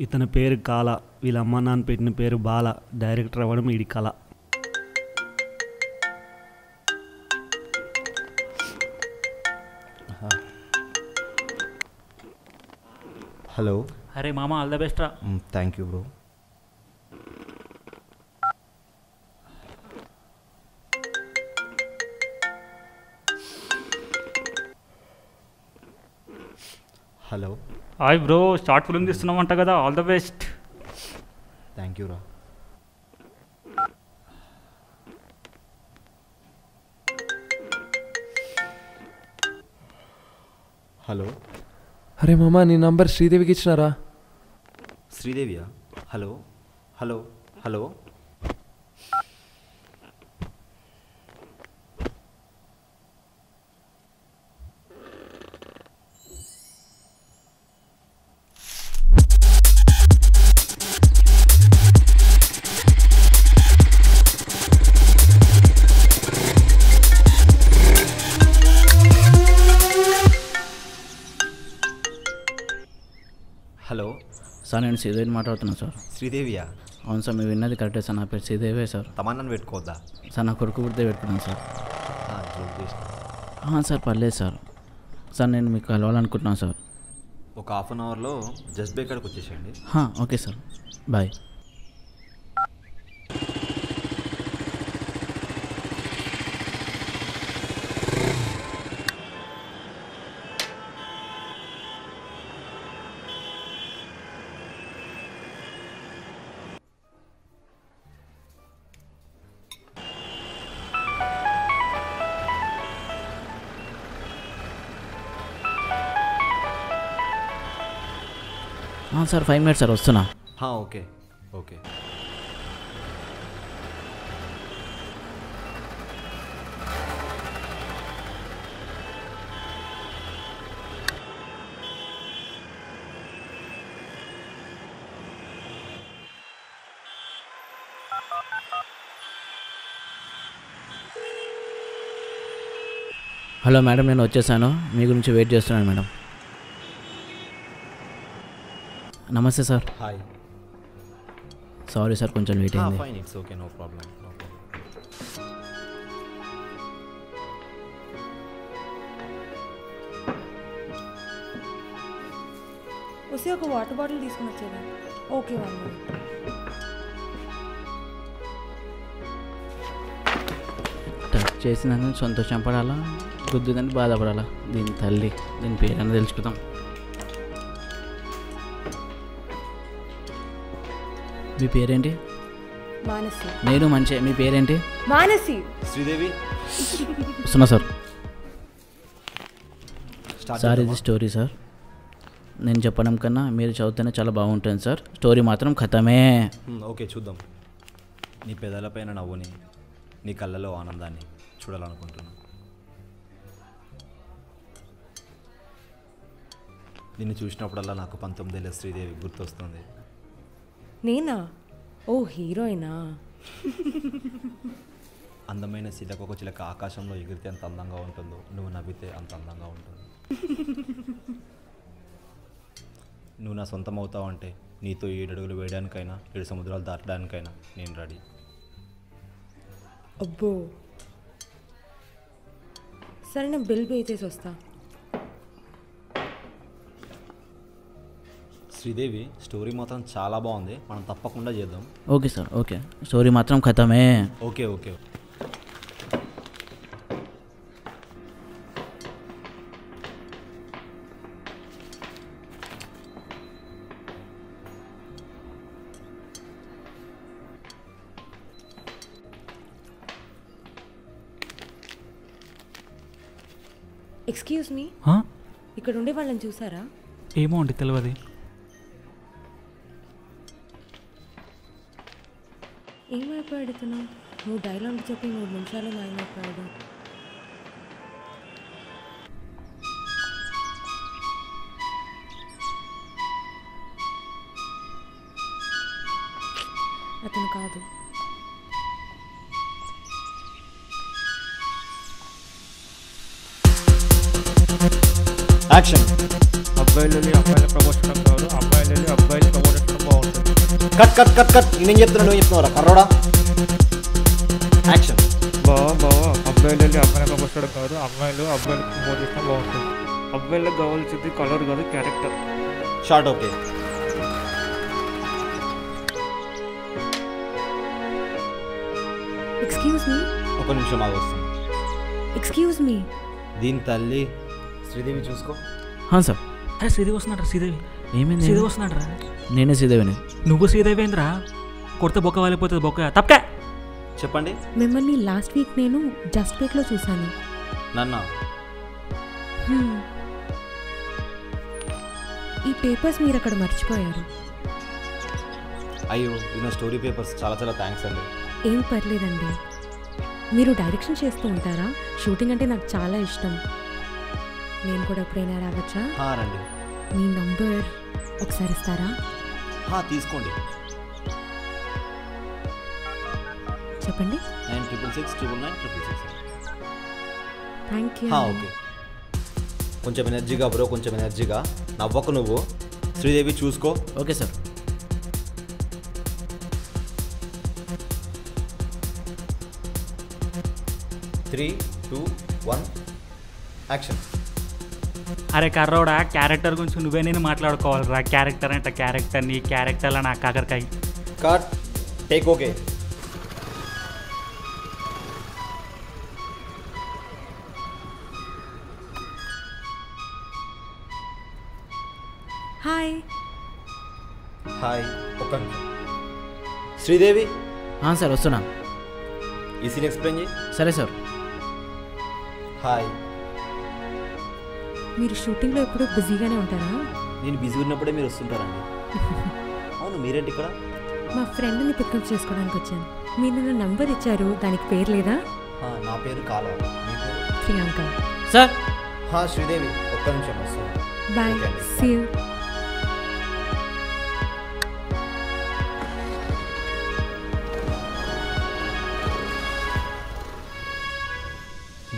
ఇతని పేరు కాల, వీళ్ళ అమ్మ నాన్న పెట్టిన పేరు బాల. డైరెక్టర్ అవ్వడం ఈడి కళ. హలో. అరే మామ, ఆల్ ద బెస్ట్ రా. Thank you bro. Hello. Hi bro, short film తీస్తున్నామంట కదా, all the best. Thank you రా. హలో. అరే మామ, నీ నంబర్ శ్రీదేవికి ఇచ్చినారా? శ్రీదేవియా? Hello hello hello. Hello sir, నేను శ్రీదేవిని మాట్లాడుతున్నాను సార్. శ్రీదేవియా? అవును సార్, మీరు విన్నది కరెక్టే సార్. నా పేరు శ్రీదేవే సార్. తమన్నాను పెట్టుకోవద్దా? సార్, నా కొడుకు పుడితే పెట్టుకున్నాను సార్. జోక్. సార్ పర్లేదు సార్. సార్, నేను మీకు కలవాలనుకుంటున్నాను సార్. ఒక హాఫ్ అన్ అవర్లో జస్ట్ బే కాడికి వచ్చేసేయండి. Okay sir, bye. Sir 5 minutes sir, వస్తున్నా. Okay okay. హలో మేడం, నేను వచ్చేసాను. మీ గురించి వెయిట్ చేస్తున్నాను మేడం. నమస్తే సార్. హాయ్. సారీ సార్, కొంచెం లేట్ అయింది. Fine, it's okay, no problem. వస్తే ఒక వాటర్ బాటిల్ తీసుకుని వచ్చేదా? Okay, 1 minute. టచ్ చేసిందని సంతోషం పడాలా, గుద్దుదని బాధపడాలా? దీని తల్లి, దీని పేరని తెలుసుకుందాం. మీ పేరేంటి? మానసి. నేను మంచి. మీ పేరేంటి? మానసి. శ్రీదేవి. వస్తున్నా సార్. సార్, ఇది స్టోరీ సార్. నేను చెప్పడం కన్నా మీరు చదివితేనే చాలా బాగుంటుంది సార్. స్టోరీ మాత్రం ఖతమే. ఓకే, చూద్దాం. నీ పెదాలపైన నవ్వుని, నీ కళ్ళలో ఆనందాన్ని చూడాలనుకుంటున్నాను. నిన్ను చూసినప్పుడల్లా నాకు 19 ఏళ్ళ శ్రీదేవి గుర్తొస్తుంది. నేనా? ఓ, హీరోయినా? అందమైన సీతకొక చిలక ఆకాశంలో ఎగిరితే ఎంత అందంగా ఉంటుందో, నువ్వు నవ్వితే అంత అందంగా ఉంటుంది. నువ్వు నా సొంతం అవుతావు అంటే నీతో 7 అడుగులు వేయడానికైనా 7 సముద్రాలు దాటడానికైనా నేను రెడీ. అబ్బో, సరే, నేను బిల్ పే చేసి వస్తా. శ్రీదేవి, స్టోరీ మాత్రం చాలా బాగుంది, మనం తప్పకుండా చేద్దాం. Okay sir, okay. స్టోరీ మాత్రం ఖతమే. Okay okay. ఎక్స్క్యూజ్ మీ, ఇక్కడ ఉండే వాళ్ళని చూసారా? ఏమో అండి, తెలియదు. ఏమైపోయాడు ఇతను? నువ్వు డైలాగ్ చెప్పి 3 నిమిషాలు మాయమైపోయాడు. అతను కాదు. యాక్షన్. అబ్బాయిలు అబ్బాయిల ప్రమోషన్ అంటారు, అబ్బాయిలు అబ్బాయిలు promotion cut cut cut cut నేను చెప్తున్నాను నువ్వు చెప్తున్నావురా కర్రోడా యాక్షన్ బావా అబ్బాయిలు వెళ్ళి అమ్మాయిలకు వస్తాడు కాదు, అమ్మాయిలు అబ్బాయిలకు ప్రమోట్ చేసినా బాగుంటుంది. అబ్బాయిలకు కావాల్సింది కలర్ కాదు, క్యారెక్టర్. Short okay. ఎక్స్క్యూజ్ మీ. ఒక నిమిషం ఆగి వస్తాను. Excuse me. దీని తల్లి శ్రీదేవి చూసుకో. సార్. అరే శ్రీదేవి వస్తున్నాడు, శ్రీదేవి ఏమైంది? శ్రీదేవి వస్తున్నాడు రా. నేనే శ్రీదేవిని. నువ్వు శ్రీదేవి ఏంద్రా? కొడితే బొక్క వాలిపోతుంది, బొక్క తప్పకే. చెప్పండి. మిమ్మల్ని లాస్ట్ వీక్ నేను జస్ట్ పేక్లో చూశాను. నన్న ఈ పేపర్స్ మీరు అక్కడ మర్చిపోయారు. అయ్యో నా స్టోరీ పేపర్స్ చాలా చాలా థ్యాంక్స్ అండి. ఏం పర్లేదండి. మీరు డైరెక్షన్ చేస్తూ ఉంటారా? షూటింగ్ అంటే నాకు చాలా ఇష్టం. నేను కూడా ఎప్పుడైనా రావచ్చా? రండి. మీ నంబర్ ఒకసారి ఇస్తారా? తీసుకోండి. చెప్పండి. 96669966. Thank you. ఓకే. కొంచెం ఎనర్జీగా బ్రో, కొంచెం ఎనర్జీగా నవ్వకు నువ్వు. శ్రీదేవి చూసుకో. Okay sir. Three two one action. అరే కర్రోడా, క్యారెక్టర్ గురించి నువ్వే నేను మాట్లాడుకోవాలిరా. క్యారెక్టర్ అంటే క్యారెక్టర్, నీ క్యారెక్టర్లో నా కాకరకాయ. Cut take okay. Hi. Hi. ఒక్క నిమిషం. శ్రీదేవి. సార్ వస్తున్నా. ఈ సీన్ ఎక్స్ప్లెయిన్ చేయి. సరే సార్. హాయ్. మీరు షూటింగ్లో ఎప్పుడూ బిజీగానే ఉంటారా? నేను బిజీ ఉన్నప్పుడే మీరు వస్తుంటారండి. అవును, మీరేంటి ఇక్కడ? మా ఫ్రెండ్ని పికప్ చేసుకోవడానికి వచ్చాను. మీరు నన్ను నంబర్ ఇచ్చారు, దానికి పేరు లేదా? నా పేరు కాలా. మీ పేరు? ప్రియాంక. సార్. శ్రీదేవి ఒక్క నిమిషం వస్తుంది. బాయ్. Okay అండి. See you.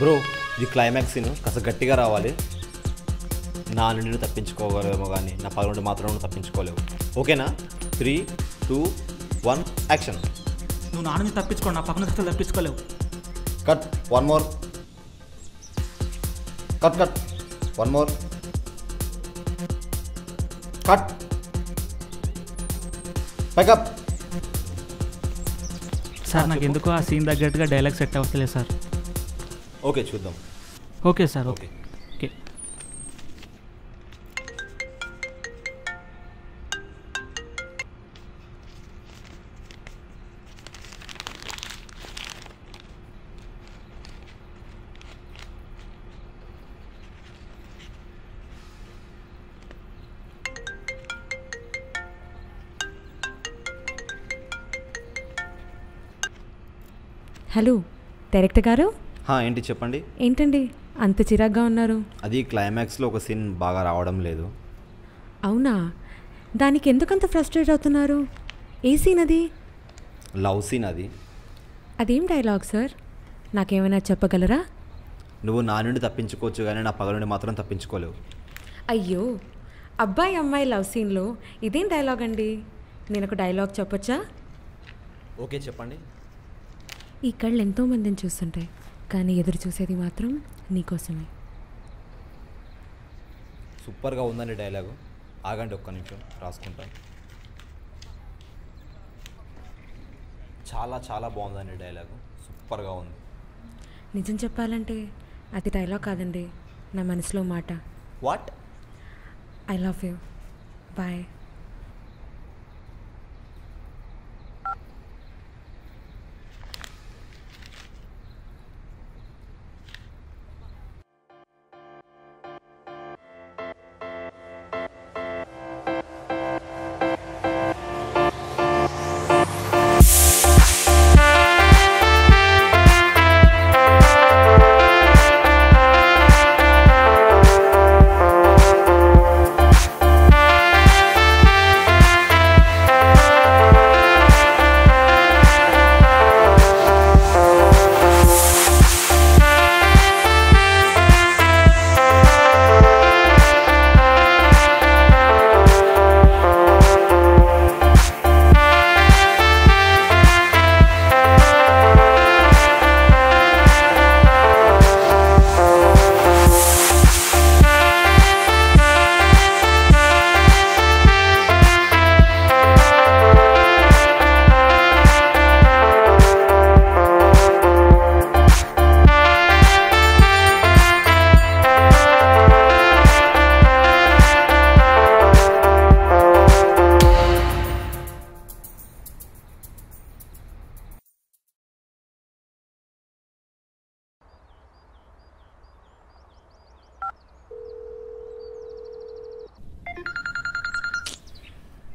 బ్రో, ఇది క్లైమాక్స్ సీన్, కాస్త గట్టిగా రావాలి. నా నుండి నువ్వు తప్పించుకోగలేమో కానీ నా పగ నుండి మాత్రం నువ్వు తప్పించుకోలేవు. ఓకేనా? 3 2 1 యాక్షన్. నువ్వు నా నుంచి తప్పించుకో, నా పక్కన అసలు తప్పించుకోలేవు. Cut. One more. Cut cut. One more. Cut. Pack up. Sir నాకు ఎందుకో ఆ సీన్ తగ్గట్టుగా డైలాగ్ సెట్ అవ్వట్లేదు సార్. ఓకే, చూద్దాం. Okay sir. Okay okay. Hello director గారు. ఏంటి చెప్పండి. ఏంటండి అంత చిరాగ్గా ఉన్నారు? అది క్లైమాక్స్లో ఒక సీన్ బాగా రావడం లేదు. అవునా? దానికి ఎందుకంత ఫ్రస్ట్రేట్ అవుతున్నారు? ఏ సీన్ అది? లవ్ సీన్ అది. అదేం డైలాగ్ సార్? నాకేమైనా చెప్పగలరా? నువ్వు నా నుండి తప్పించుకోవచ్చు కానీ నా పగ నుండి మాత్రం తప్పించుకోలేవు. అయ్యో, అబ్బాయి అమ్మాయి లవ్ సీన్లో ఇదేం డైలాగ్ అండి? నేను ఒక డైలాగ్ చెప్పొచ్చా? ఓకే, చెప్పండి. ఈ కళ్ళు ఎంతోమందిని చూస్తుంటాయి, కానీ ఎదురు చూసేది మాత్రం నీకోసమే. సూపర్గా ఉందండి డైలాగు. ఆగండి ఒక్క నిమిషం, రాసుకుంటాను. చాలా చాలా బాగుందండి డైలాగు, సూపర్గా ఉంది. నిజం చెప్పాలంటే అది డైలాగ్ కాదండి, నా మనసులో మాట. What? I love you. Bye.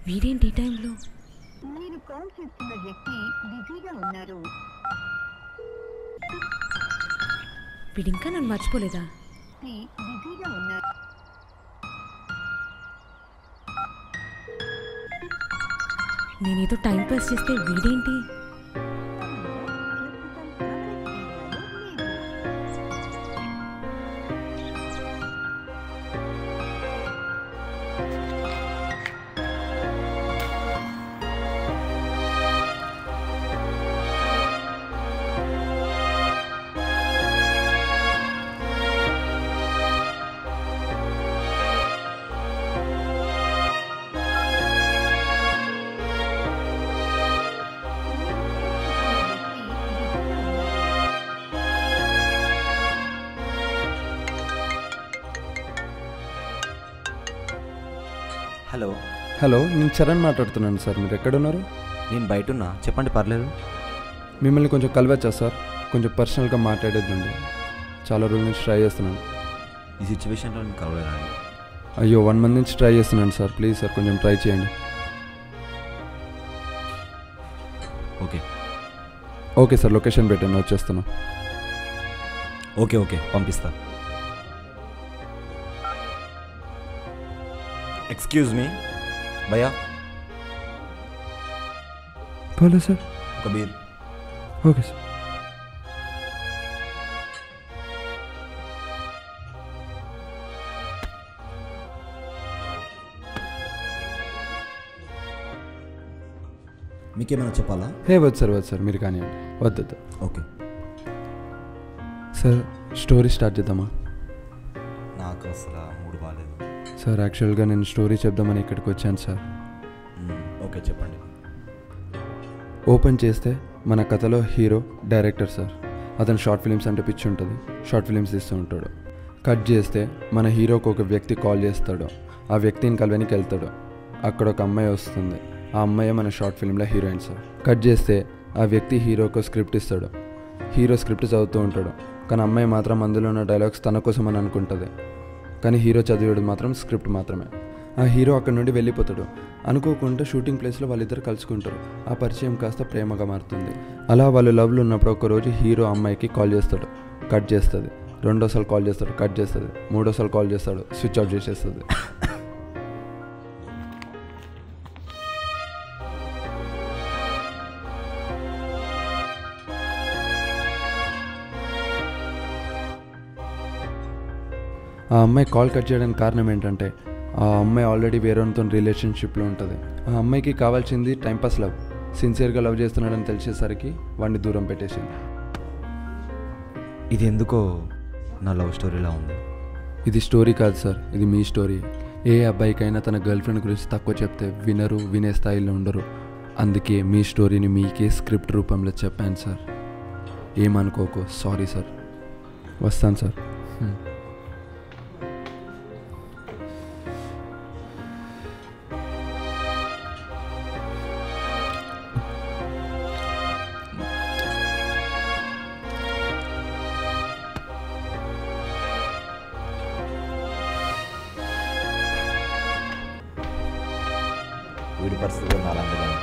వీడేంటి ఈ టైంలో? మీరు కాల్ చేస్తున్న వ్యక్తి బిజీగా ఉన్నారు. వీడింకా నన్ను మర్చిపోలేదా? బిజీగా ఉన్నారు. నేనేదో టైం పాస్ చేస్తే వీడేంటి? హలో, హలో, నేను చరణ్ మాట్లాడుతున్నాను సార్. మీరు ఎక్కడున్నారు? నేను బయట ఉన్నా, చెప్పండి పర్లేదు. మిమ్మల్ని కొంచెం కలవచ్చా సార్? కొంచెం పర్సనల్గా మాట్లాడేద్దండి. చాలా రోజుల నుంచి ట్రై చేస్తున్నాను. ఈ సిచ్యువేషన్లో నేను కలవలేనండి. అయ్యో, 1 మంత్ నుంచి ట్రై చేస్తున్నాను సార్. ప్లీజ్ సార్, కొంచెం ట్రై చేయండి. ఓకే ఓకే సార్, లొకేషన్ పెట్టండి, వచ్చేస్తాను. ఓకే ఓకే పంపిస్తా. ఎక్స్క్యూజ్ మీ భయ్యా, పోలే సార్. ఒక బీర్. Okay sir. మీకేమైనా చెప్పాలా? వద్దు సార్, వద్దు సార్, మీరు కానివ్వండి. వద్దు. ఓకే సార్, స్టోరీ స్టార్ట్ చేద్దామా? నాకు అసలు మూడు బాగాలేదు. సార్, యాక్చువల్గా నేను స్టోరీ చెప్దామని ఇక్కడికి వచ్చాను సార్. ఓకే చెప్పండి. ఓపెన్ చేస్తే మన కథలో హీరో డైరెక్టర్ సార్. అతను షార్ట్ ఫిలిమ్స్ అంటే పిచ్చి ఉంటుంది, షార్ట్ ఫిలిమ్స్ తీస్తూ ఉంటాడు. కట్ చేస్తే మన హీరోకి ఒక వ్యక్తి కాల్ చేస్తాడు. ఆ వ్యక్తిని కలవడానికి వెళ్తాడు. అక్కడ ఒక అమ్మాయి వస్తుంది. ఆ అమ్మాయి మన షార్ట్ ఫిల్మ్లో హీరోయిన్ సార్. కట్ చేస్తే ఆ వ్యక్తి హీరోకు స్క్రిప్ట్ ఇస్తాడు. హీరో స్క్రిప్ట్ చదువుతూ ఉంటాడు. కానీ అమ్మాయి మాత్రం అందులో ఉన్న డైలాగ్స్ తన కోసం అని అనుకుంటుంది. కానీ హీరో చదివేది మాత్రం స్క్రిప్ట్ మాత్రమే. ఆ హీరో అక్కడ నుండి వెళ్ళిపోతాడు. అనుకోకుండా షూటింగ్ ప్లేస్లో వాళ్ళిద్దరు కలుసుకుంటారు. ఆ పరిచయం కాస్త ప్రేమగా మారుతుంది. అలా వాళ్ళు లవ్లో ఉన్నప్పుడు ఒకరోజు హీరో అమ్మాయికి కాల్ చేస్తాడు. కట్ చేస్తుంది. రెండోసారి కాల్ చేస్తాడు. కట్ చేస్తుంది. మూడోసారి కాల్ చేస్తాడు. స్విచ్ ఆఫ్ చేసేస్తుంది. ఆ అమ్మాయి కాల్ కట్ చేయడానికి కారణం ఏంటంటే ఆ అమ్మాయి ఆల్రెడీ వేరేతో రిలేషన్షిప్లో ఉంటుంది. ఆ అమ్మాయికి కావాల్సింది టైంపాస్ లవ్. సిన్సియర్గా లవ్ చేస్తున్నాడని తెలిసేసరికి వాడిని దూరం పెట్టేసింది. ఇది ఎందుకో నా లవ్ స్టోరీలా ఉంది. ఇది స్టోరీ కాదు సార్, ఇది మీ స్టోరీ. ఏ అబ్బాయికైనా తన గర్ల్ ఫ్రెండ్ గురించి తక్కువ చెప్తే వినరు, వినే స్థాయిలో ఉండరు. అందుకే మీ స్టోరీని మీకే స్క్రిప్ట్ రూపంలో చెప్పాను సార్. ఏమనుకోకు. Sorry sir. వస్తాను సార్. వీడి పరిస్థితి అలాంటిది.